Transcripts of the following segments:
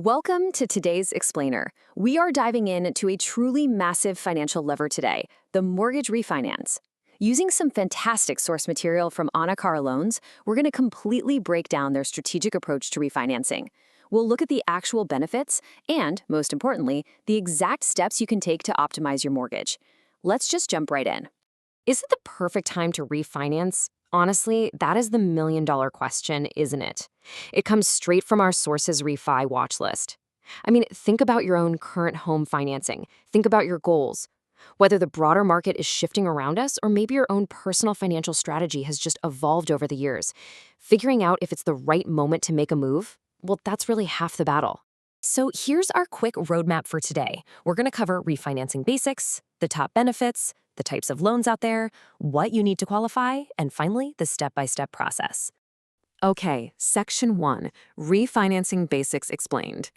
Welcome to today's Explainer. We are diving into a truly massive financial lever today, the mortgage refinance. Using some fantastic source material from Anna Cara Loans, we're going to completely break down their strategic approach to refinancing. We'll look at the actual benefits and, most importantly, the exact steps you can take to optimize your mortgage. Let's just jump right in. Is it the perfect time to refinance? Honestly, that is the million-dollar question, isn't it? It comes straight from our Sources Refi watch list. I mean, think about your own current home financing. Think about your goals. Whether the broader market is shifting around us or maybe your own personal financial strategy has just evolved over the years. Figuring out if it's the right moment to make a move, well, that's really half the battle. So here's our quick roadmap for today. We're going to cover refinancing basics, the top benefits, the types of loans out there, what you need to qualify, and finally, the step-by-step process. Okay, Section 1, Refinancing Basics Explained.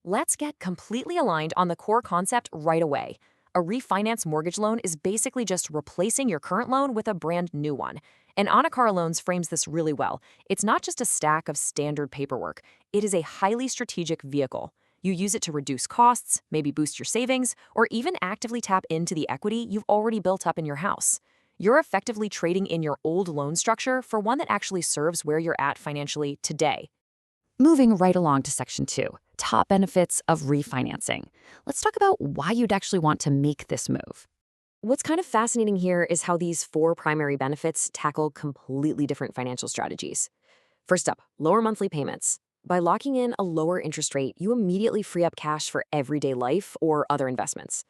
Let's get completely aligned on the core concept right away. A refinance mortgage loan is basically just replacing your current loan with a brand new one. And Anna Cara Loans frames this really well. It's not just a stack of standard paperwork. It is a highly strategic vehicle. You use it to reduce costs, maybe boost your savings, or even actively tap into the equity you've already built up in your house. You're effectively trading in your old loan structure for one that actually serves where you're at financially today. Moving right along to Section 2, top benefits of refinancing. Let's talk about why you'd actually want to make this move. What's kind of fascinating here is how these four primary benefits tackle completely different financial strategies. First up, lower monthly payments. By locking in a lower interest rate, you immediately free up cash for everyday life or other investments.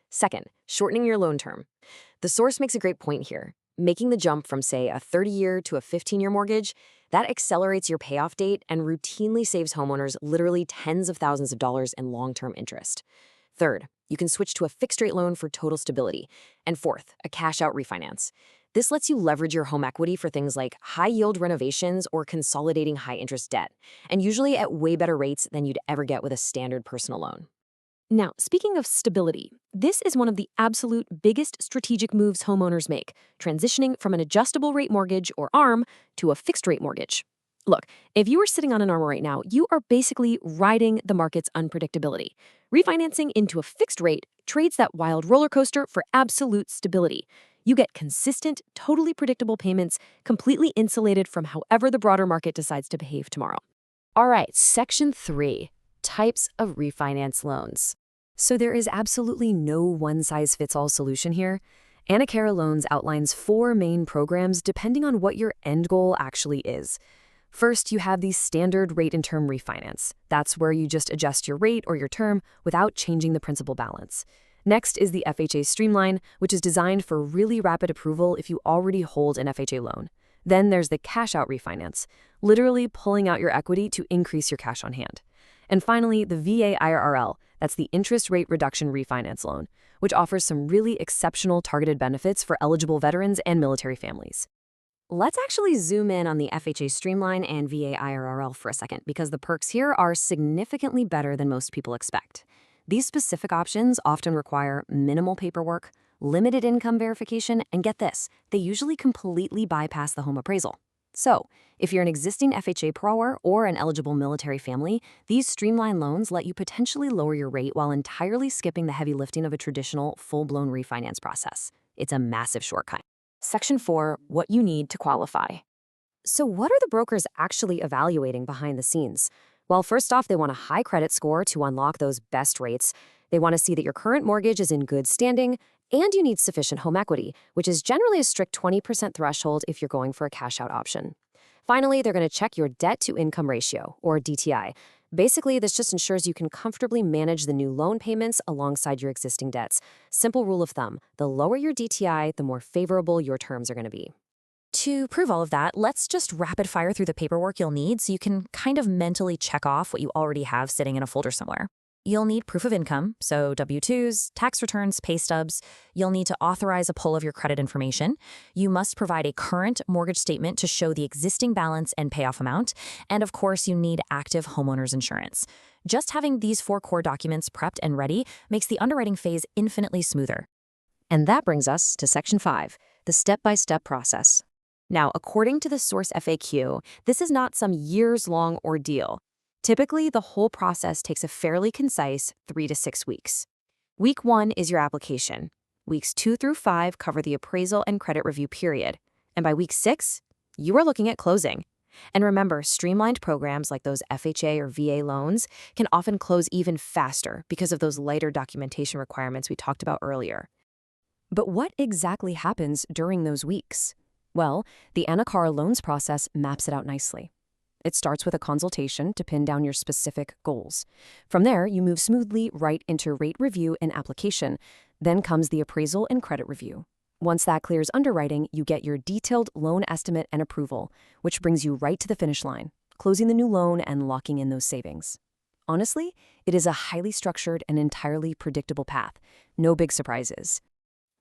Second, shortening your loan term. The source makes a great point here. Making the jump from, say, a 30-year to a 15-year mortgage, that accelerates your payoff date and routinely saves homeowners literally tens of thousands of dollars in long-term interest. Third, you can switch to a fixed-rate loan for total stability. And fourth, a cash-out refinance. This lets you leverage your home equity for things like high-yield renovations or consolidating high-interest debt, and usually at way better rates than you'd ever get with a standard personal loan. Now, speaking of stability, this is one of the absolute biggest strategic moves homeowners make, transitioning from an adjustable rate mortgage, or ARM, to a fixed-rate mortgage. Look, if you are sitting on an ARM right now, you are basically riding the market's unpredictability. Refinancing into a fixed rate trades that wild roller coaster for absolute stability. You get consistent, totally predictable payments, completely insulated from however the broader market decides to behave tomorrow. All right, Section 3, types of refinance loans. So there is absolutely no one-size-fits-all solution here. Anna Cara Loans outlines four main programs depending on what your end goal actually is. First, you have the standard rate and term refinance. That's where you just adjust your rate or your term without changing the principal balance. Next is the FHA Streamline, which is designed for really rapid approval if you already hold an FHA loan. Then there's the cash-out refinance, literally pulling out your equity to increase your cash on hand. And finally, the VA IRRL, that's the interest rate reduction refinance loan, which offers some really exceptional targeted benefits for eligible veterans and military families. Let's actually zoom in on the FHA Streamline and VA IRRL for a second, because the perks here are significantly better than most people expect. These specific options often require minimal paperwork, limited income verification, and get this, they usually completely bypass the home appraisal. So, if you're an existing FHA borrower or an eligible military family, these streamlined loans let you potentially lower your rate while entirely skipping the heavy lifting of a traditional, full-blown refinance process. It's a massive shortcut. Section 4, what you need to qualify. So what are the brokers actually evaluating behind the scenes? Well, first off, they want a high credit score to unlock those best rates. They want to see that your current mortgage is in good standing, and you need sufficient home equity, which is generally a strict 20% threshold if you're going for a cash-out option. Finally, they're going to check your debt-to-income ratio, or DTI. Basically, this just ensures you can comfortably manage the new loan payments alongside your existing debts. Simple rule of thumb, the lower your DTI, the more favorable your terms are going to be. To prove all of that, let's just rapid fire through the paperwork you'll need so you can kind of mentally check off what you already have sitting in a folder somewhere. You'll need proof of income, so W-2s, tax returns, pay stubs. You'll need to authorize a pull of your credit information. You must provide a current mortgage statement to show the existing balance and payoff amount. And of course, you need active homeowners insurance. Just having these four core documents prepped and ready makes the underwriting phase infinitely smoother. And that brings us to Section 5, the step-by-step process. Now, according to the Source FAQ, this is not some years-long ordeal. Typically, the whole process takes a fairly concise 3 to 6 weeks. Week 1 is your application. Weeks 2 through 5 cover the appraisal and credit review period. And by week 6, you are looking at closing. And remember, streamlined programs like those FHA or VA loans can often close even faster because of those lighter documentation requirements we talked about earlier. But what exactly happens during those weeks? Well, the Anacara loans process maps it out nicely. It starts with a consultation to pin down your specific goals. From there, you move smoothly right into rate review and application. Then comes the appraisal and credit review. Once that clears underwriting, you get your detailed loan estimate and approval, which brings you right to the finish line, closing the new loan and locking in those savings. Honestly, it is a highly structured and entirely predictable path. No big surprises.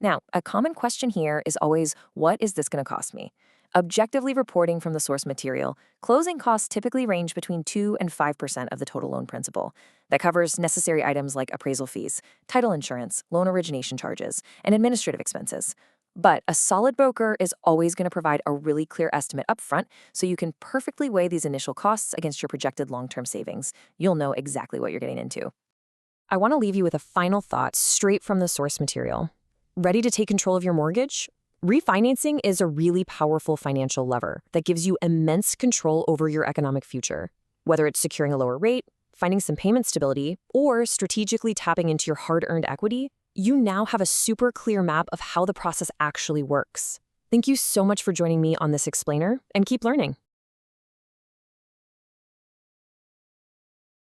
Now, a common question here is always, what is this going to cost me? Objectively reporting from the source material, closing costs typically range between 2 and 5% of the total loan principal. That covers necessary items like appraisal fees, title insurance, loan origination charges, and administrative expenses. But a solid broker is always going to provide a really clear estimate upfront so you can perfectly weigh these initial costs against your projected long-term savings. You'll know exactly what you're getting into. I want to leave you with a final thought straight from the source material. Ready to take control of your mortgage? Refinancing is a really powerful financial lever that gives you immense control over your economic future. Whether it's securing a lower rate, finding some payment stability, or strategically tapping into your hard-earned equity, you now have a super clear map of how the process actually works. Thank you so much for joining me on this explainer, and keep learning.